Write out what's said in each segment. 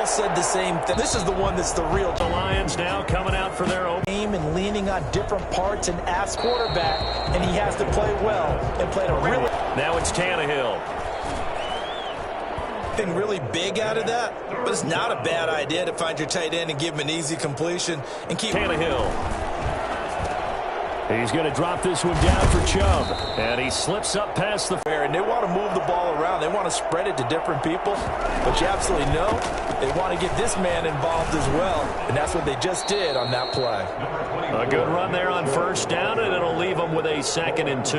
all said the same thing. This is the one that's the real. The Lions now coming out for their own game and leaning on different parts and ask quarterback, and he has to play well and played a really. Now it's Tannehill. Thing really big out of that, but it's not a bad idea to find your tight end and give him an easy completion and keep. Tannehill. He's going to drop this one down for Chubb, and he slips up past the. And they want to move the ball around. They want to spread it to different people, but you absolutely know they want to get this man involved as well, and that's what they just did on that play. A good run there on first down, and it'll leave them with a 2nd and 2.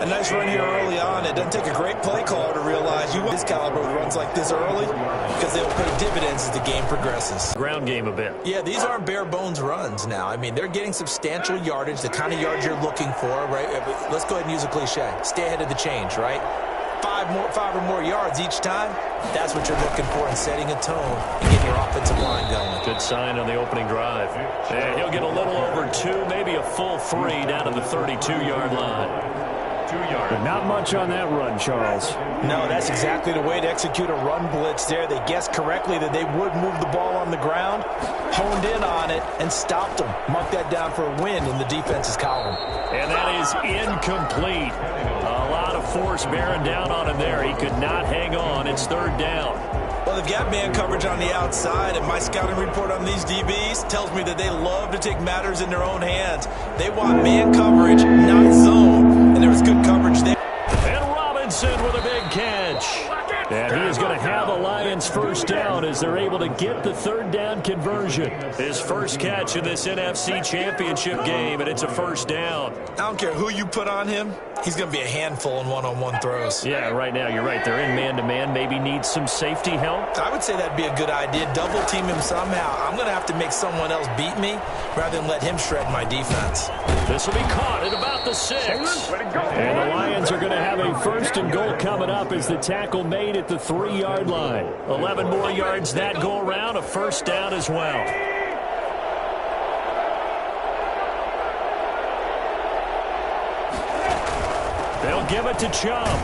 A nice run here early on. It doesn't take a great play caller to realize you want this caliber of runs like this early because they'll pay dividends as the game progresses. Ground game a bit. Yeah, these aren't bare bones runs now. I mean, they're getting substantial yardage, the kind of yards you're looking for, right? Let's go ahead and use a cliche. Stay ahead of the change, right? Five or more yards each time. That's what you're looking for in setting a tone and getting your offensive line going. Good sign on the opening drive. And he'll get a little over 2, maybe a full 3 down to the 32-yard line. But not much on that run, Charles. No, that's exactly the way to execute a run blitz there. They guessed correctly that they would move the ball on the ground, honed in on it, and stopped them. Mark that down for a win in the defense's column. And that is incomplete. A lot of force bearing down on him there. He could not hang on. It's 3rd down. Well, they've got man coverage on the outside, and my scouting report on these DBs tells me that they love to take matters in their own hands. They want man coverage, not zone, and there was good coverage there. And Robinson with a big catch. And he is going to have the Lions first down as they're able to get the 3rd down conversion. His first catch in this NFC Championship game, and it's a first down. I don't care who you put on him. He's going to be a handful in one-on-one throws. Yeah, right now you're right. They're in man-to-man. Maybe need some safety help. I would say that'd be a good idea. Double team him somehow. I'm going to have to make someone else beat me rather than let him shred my defense. This will be caught at about the 6. And the Lions are going to have a 1st and goal coming up as the tackle made at the 3-yard line. 11 more yards that go around, a first down as well. They'll give it to Chubb.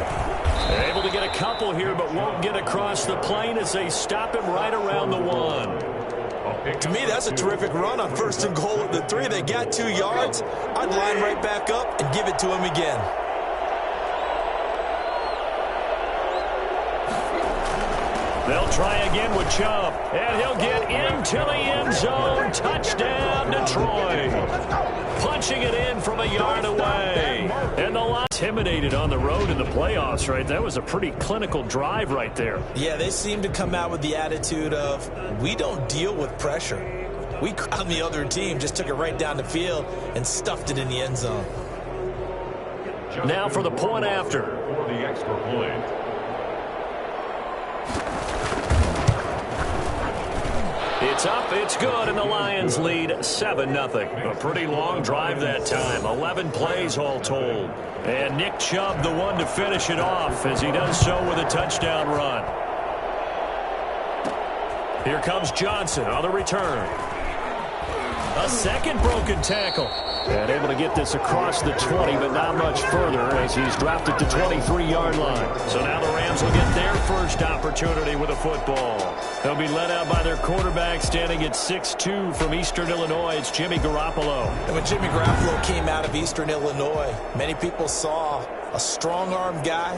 They're able to get a couple here, but won't get across the plane as they stop him right around the 1. To me, that's a terrific run on 1st and goal at the 3. They got 2 yards. I'd line right back up and give it to him again. They'll try again with Chubb, and he'll get into the end zone. Touchdown, Detroit. Punching it in from a yard away. And the line intimidated on the road in the playoffs, right? That was a pretty clinical drive right there. Yeah, they seem to come out with the attitude of, we don't deal with pressure. We, on the other team, just took it right down the field and stuffed it in the end zone. Now for the point after. For the extra point. It's up, it's good, and the Lions lead 7-0. A pretty long drive that time, 11 plays all told. And Nick Chubb, the one to finish it off, as he does so with a touchdown run. Here comes Johnson on the return. A second broken tackle. And able to get this across the 20, but not much further as he's dropped it to 23-yard line. So now the Rams will get their first opportunity with a football. They'll be led out by their quarterback standing at 6'2" from Eastern Illinois. It's Jimmy Garoppolo. And when Jimmy Garoppolo came out of Eastern Illinois, many people saw a strong-arm guy,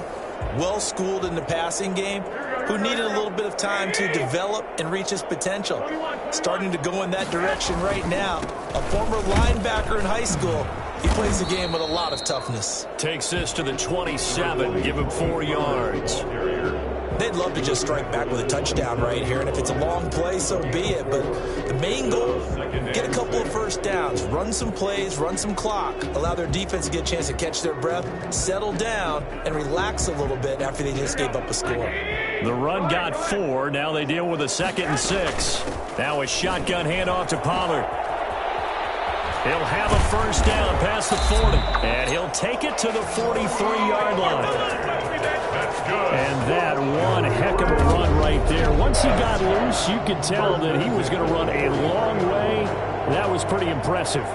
well-schooled in the passing game, who needed a little bit of time to develop and reach his potential. Starting to go in that direction right now. A former linebacker in high school, he plays the game with a lot of toughness. Takes this to the 27, give him 4 yards. They'd love to just strike back with a touchdown right here, and if it's a long play, so be it. But the main goal, get a couple of first downs, run some plays, run some clock, allow their defense to get a chance to catch their breath, settle down, and relax a little bit after they just gave up a score. The run got 4. Now they deal with a 2nd and 6. Now a shotgun handoff to Pollard. He'll have a first down past the 40. And he'll take it to the 43-yard line. And that one heck of a run right there. Once he got loose, you could tell that he was going to run a long way. That was pretty impressive.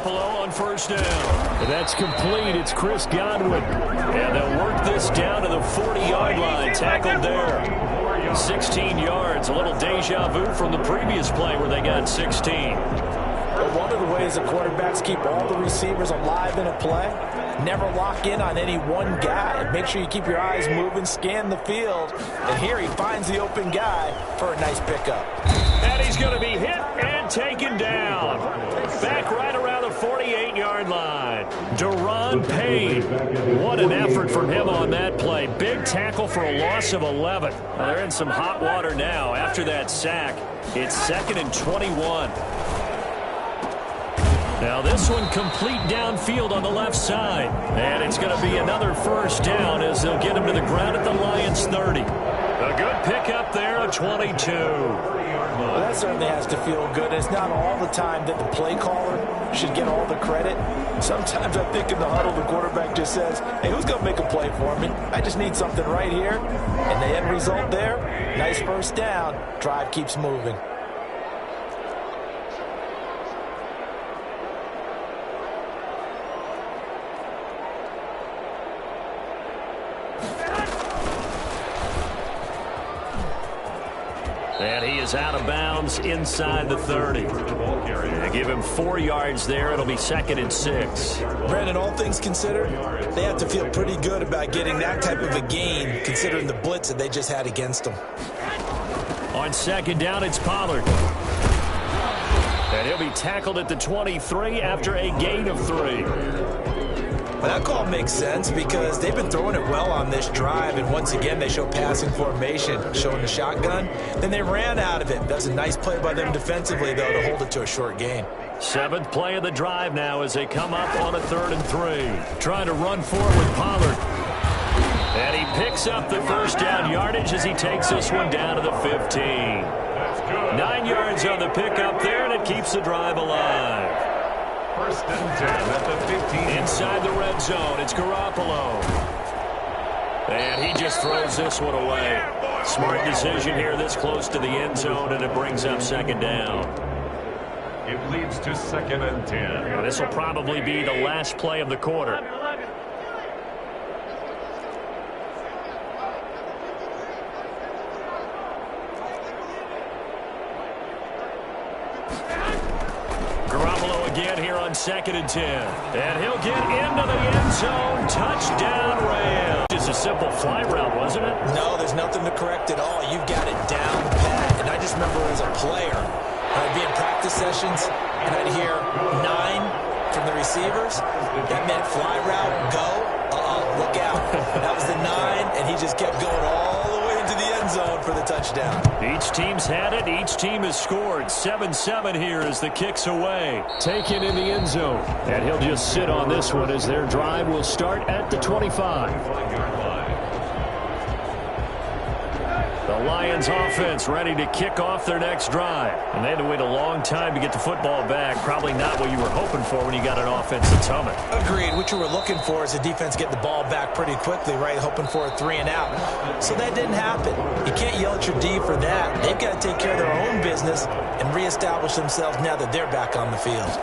Garoppolo on first down. And that's complete. It's Chris Godwin. And they'll work this down to the 40-yard line. Tackled there. 16 yards. A little deja vu from the previous play where they got 16. But one of the ways the quarterbacks keep all the receivers alive in a play, never lock in on any one guy. Make sure you keep your eyes moving, scan the field. And here he finds the open guy for a nice pickup. And he's going to be hit and taken down. Back right around the 48-yard line. Deron Payne. What an effort from him on that play. Big tackle for a loss of 11. Well, they're in some hot water now after that sack. It's 2nd and 21. Now this one complete downfield on the left side. And it's going to be another first down as they'll get him to the ground at the Lions' 30. A good pickup there, a 22. Well, that certainly has to feel good. It's not all the time that the play caller should get all the credit. Sometimes I think in the huddle the quarterback just says, hey, who's going to make a play for me? I just need something right here. And the end result there, nice first down. Drive keeps moving. And he is out of bounds inside the 30. They give him 4 yards there. It'll be 2nd and 6. Brandon, all things considered, they have to feel pretty good about getting that type of a gain, considering the blitz that they just had against them. On 2nd down, it's Pollard. And he'll be tackled at the 23 after a gain of 3. Well, that call makes sense because they've been throwing it well on this drive, and once again they show passing formation, showing the shotgun. Then they ran out of it. That's a nice play by them defensively, though, to hold it to a short gain. 7th play of the drive now as they come up on a 3rd and 3. Trying to run forward with Pollard. And he picks up the first down yardage as he takes this one down to the 15. 9 yards on the pickup there, and it keeps the drive alive. 1st and 10 at the 15. Inside the red zone, it's Garoppolo. And he just throws this one away. Smart decision here this close to the end zone, and it brings up 2nd down. It leads to 2nd and 10. Now, this will probably be the last play of the quarter. Again here on 2nd and 10. And he'll get into the end zone. Touchdown, Rams. Just a simple fly route, wasn't it? No, there's nothing to correct at all. You've got it down pat. And I just remember as a player, I'd be in practice sessions, and I'd hear 9 from the receivers. That meant fly route, go. Look out. That was the 9, and he just kept going all the way into the end zone for the touchdown. Each team's had it. Each team has scored. 7-7 here as the kick's away. Taken in the end zone. And he'll just sit on this one as their drive will start at the 25. The Lions offense ready to kick off their next drive. And they had to wait a long time to get the football back. Probably not what you were hoping for when you got an offense that's humming. Agreed. What you were looking for is a defense getting the ball back pretty quickly, right? Hoping for a 3 and out. So that didn't happen. You can't yell at your D for that. They've got to take care of their own business and reestablish themselves now that they're back on the field.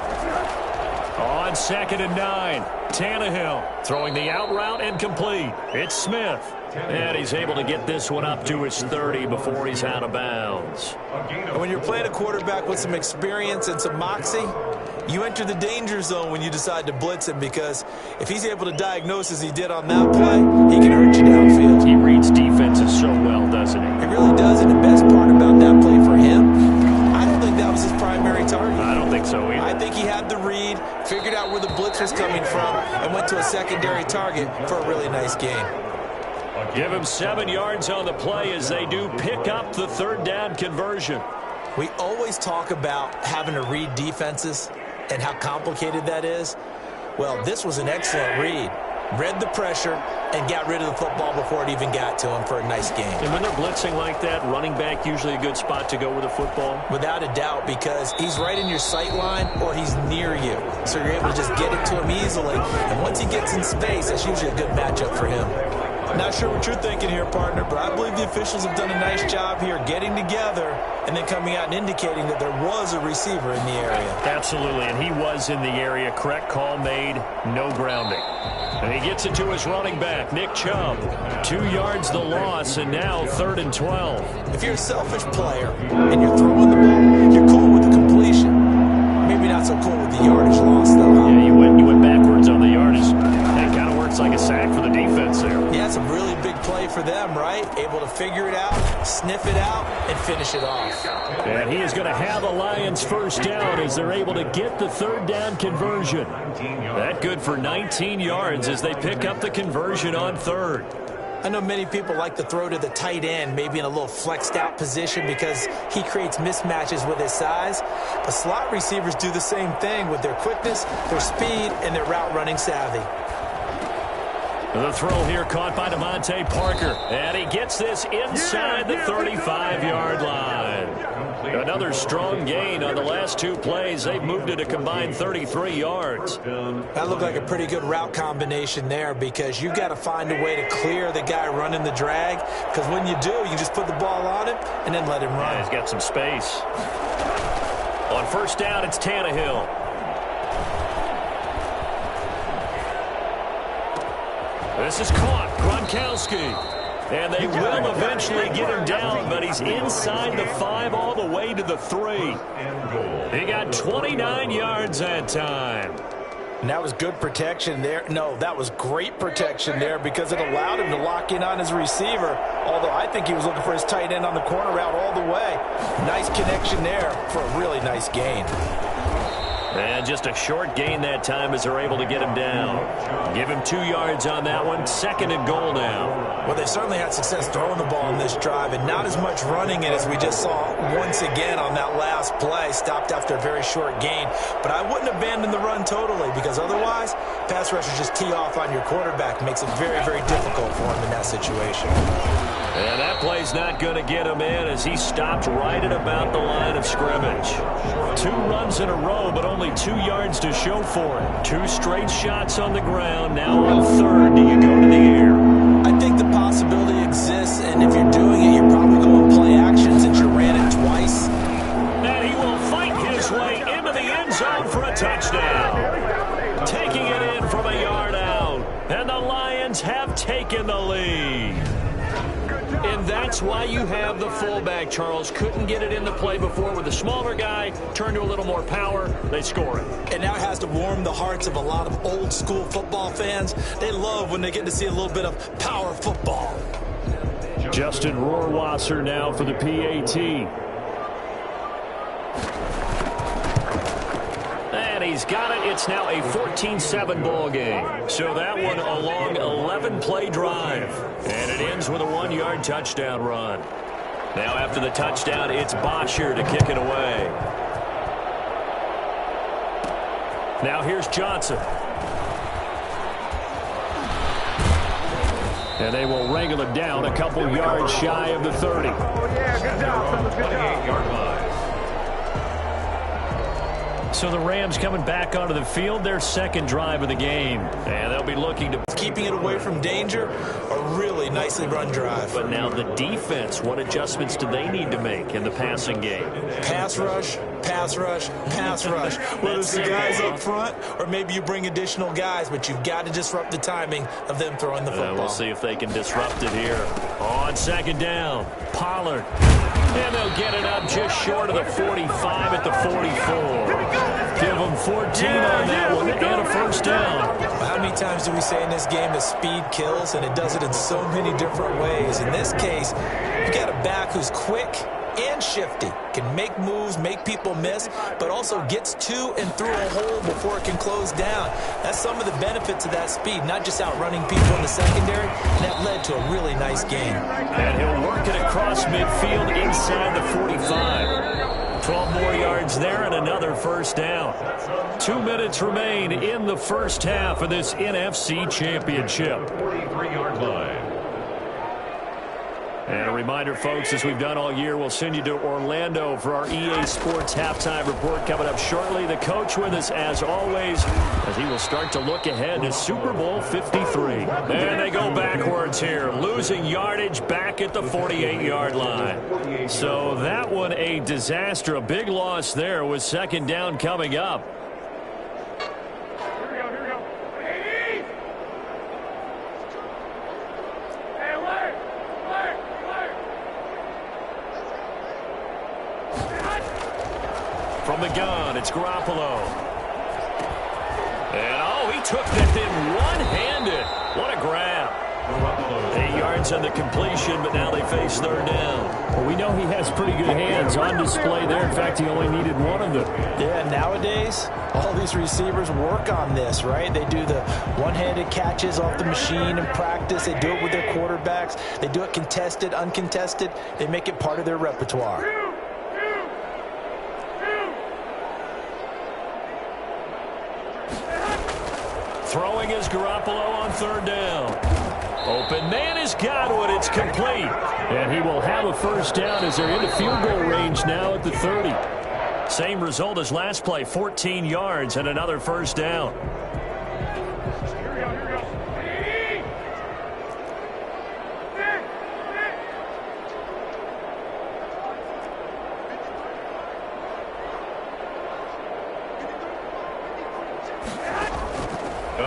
On 2nd and 9, Tannehill throwing the out route incomplete. It's Smith. And he's able to get this one up to his 30 before he's out of bounds. And when you're playing a quarterback with some experience and some moxie, you enter the danger zone when you decide to blitz him, because if he's able to diagnose as he did on that play, he can hurt you downfield. He reads defenses so well, doesn't he? He really does, and the best part about that play for him, I don't think that was his primary target. I don't think so either. I think he had the read, figured out where the blitz was coming from, and went to a secondary target for a really nice gain. Give him 7 yards on the play as they do pick up the 3rd down conversion. We always talk about having to read defenses and how complicated that is. Well, this was an excellent read. Read the pressure and got rid of the football before it even got to him for a nice game. And when they're blitzing like that, running back usually a good spot to go with the football? Without a doubt, because he's right in your sight line or he's near you. So you're able to just get it to him easily. And once he gets in space, that's usually a good matchup for him. Not sure what you're thinking here, partner, but I believe the officials have done a nice job here getting together and then coming out and indicating that there was a receiver in the area. Absolutely, and he was in the area. Correct call made, no grounding. And he gets it to his running back, Nick Chubb. 2 yards the loss, and now 3rd and 12. If you're a selfish player and you're throwing the ball, you're cool with the completion. Maybe not so cool with the yardage loss, though, huh? Yeah, you went backwards on the yardage. That kind of works like a sack for the defense there. Yeah, it's a really big play for them, right? Able to figure it out, sniff it out, and finish it off. And he is going to have the Lions first down as they're able to get the 3rd down conversion. That good for 19 yards as they pick up the conversion on 3rd. I know many people like to throw to the tight end, maybe in a little flexed out position because he creates mismatches with his size. But slot receivers do the same thing with their quickness, their speed, and their route running savvy. The throw here caught by Devontae Parker. And he gets this inside the 35-yard line. Another strong gain on the last 2 plays. They've moved it a combined 33 yards. That looked like a pretty good route combination there because you've got to find a way to clear the guy running the drag. Because when you do, you just put the ball on him and then let him run. Yeah, he's got some space. On first down, it's Tannehill. This is caught. Gronkowski. And they will eventually get him down, but he's inside the 5 all the way to the 3. He got 29 yards that time. And that was good protection there. No, that was great protection there because it allowed him to lock in on his receiver, although I think he was looking for his tight end on the corner route all the way. Nice connection there for a really nice gain. And just a short gain that time as they're able to get him down. Give him 2 yards on that one. 2nd and goal now. Well, they certainly had success throwing the ball in this drive and not as much running it as we just saw once again on that last play. Stopped after a very short gain. But I wouldn't abandon the run totally because otherwise, pass rushers just tee off on your quarterback. Makes it very, very difficult for him in that situation. And that play's not going to get him in as he stopped right at about the line of scrimmage. 2 runs in a row, but only 2 yards to show for it. 2 straight shots on the ground. Now on 3rd, do you go to the air? I think the possibility exists, and if you're doing it, you're probably going to play action since you ran it twice. And he will fight his way into the end zone for a touchdown. Taking it in from a yard out. And the Lions have taken the lead. And that's why you have the fullback, Charles. Couldn't get it into play before with the smaller guy. Turned to a little more power. They score it. And now it has to warm the hearts of a lot of old-school football fans. They love when they get to see a little bit of power football. Justin Rohrwasser now for the PAT. And he's got it. It's now a 14-7 ball game. So that one a long 11-play drive. And it ends with a 1-yard touchdown run. Now after the touchdown, it's Bosher to kick it away. Now here's Johnson. And they will wrangle it down a couple yards shy of the 30. Oh, yeah, good job. 28-yard line. So the Rams coming back onto the field, their 2nd drive of the game. And they'll be looking to... Keeping it away from danger, a really nicely run drive. But now the defense, what adjustments do they need to make in the passing game? Pass rush, pass rush, pass rush. Whether it's the guys up front or maybe you bring additional guys, but you've got to disrupt the timing of them throwing the football. We'll see if they can disrupt it here. On 2nd down, Pollard. And they'll get it up just short of the 45 at the 44. Give them 14 on that one and a first down. How many times do we say in this game that speed kills, and it does it in so many different ways? In this case, you got a back who's quick and shifty, can make moves, make people miss, but also gets to and through a hole before it can close down. That's some of the benefits of that speed, not just outrunning people in the secondary, and that led to a really nice game. And he'll work it across midfield inside the 45. 12 more yards there and another first down. 2 minutes remain in the first half of this NFC Championship. 43-yard line. And a reminder, folks, as we've done all year, we'll send you to Orlando for our EA Sports halftime report coming up shortly. The coach with us, as always, as he will start to look ahead to Super Bowl 53. And they go backwards here, losing yardage back at the 48-yard line. So that one a disaster. A big loss there with second down coming up. From the gun, it's Garoppolo. And, oh, he took that in one-handed. What a grab. 8 yards on the completion, but now they face third down. Well, we know he has pretty good hands on display there. In fact, he only needed one of them. Yeah, nowadays, all these receivers work on this, right? They do the one-handed catches off the machine in practice. They do it with their quarterbacks. They do it contested, uncontested. They make it part of their repertoire. Throwing is Garoppolo on third down. Open man has got it. It's complete. And he will have a first down as they're into field goal range now at the 30. Same result as last play, 14 yards and another first down.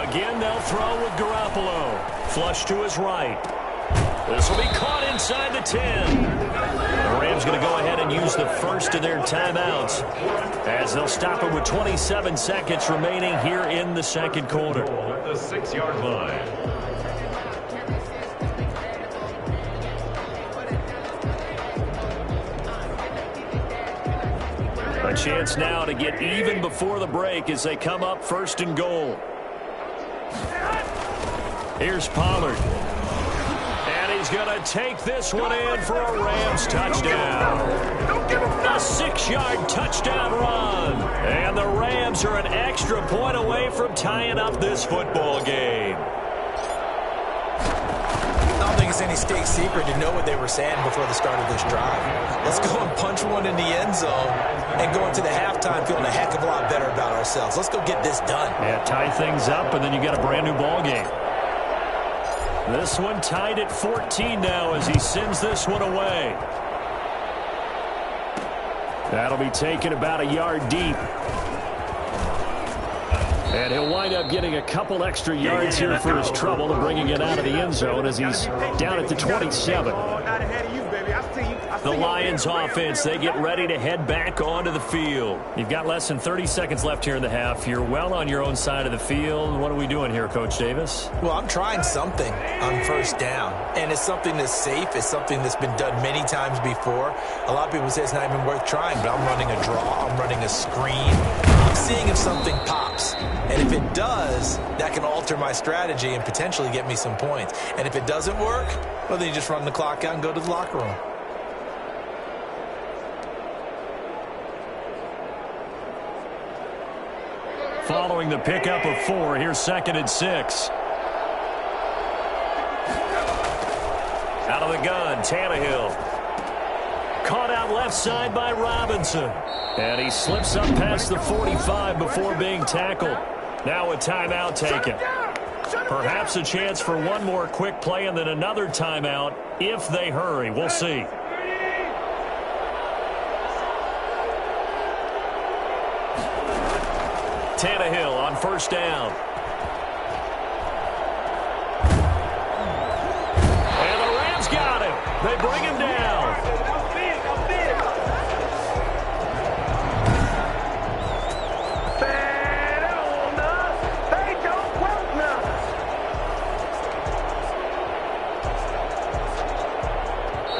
Again, they'll throw with Garoppolo. Flush to his right. This will be caught inside the 10. The Rams going to go ahead and use the first of their timeouts as they'll stop it with 27 seconds remaining here in the second quarter. At the 6-yard line. A chance now to get even before the break as they come up first and goal. Here's Pollard. And he's going to take this one in for a Rams touchdown. A 6-yard touchdown run. And the Rams are an extra point away from tying up this football game. I don't think it's any state secret to know what they were saying before the start of this drive. Let's go and punch one in the end zone and go into the halftime feeling a heck of a lot better about ourselves. Let's go get this done. Yeah, tie things up, and then you got a brand new ball game. This one tied at 14 now as he sends this one away. That'll be taken about a yard deep. And he'll wind up getting a couple extra yards here for his trouble and bringing it out of the end zone as he's down at the 27. The Lions offense, they get ready to head back onto the field. You've got less than 30 seconds left here in the half. You're well on your own side of the field. What are we doing here, Coach Davis? Well, I'm trying something on first down, and it's something that's safe. It's something that's been done many times before. A lot of people say it's not even worth trying, but I'm running a draw. I'm running a screen. I'm seeing if something pops. And if it does, that can alter my strategy and potentially get me some points. And if it doesn't work, well, then you just run the clock out and go to the locker room. Following the pickup of 4, here's 2nd and 6. Out of the gun, Tannehill. Caught out left side by Robinson. And he slips up past the 45 before being tackled. Now a timeout taken. Perhaps a chance for one more quick play and then another timeout if they hurry. We'll see. Tannehill on first down. And the Rams got him. They bring him down.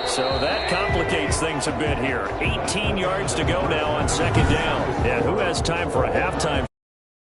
So that complicates things a bit here. 18 yards to go now on second down. And who has time for a halftime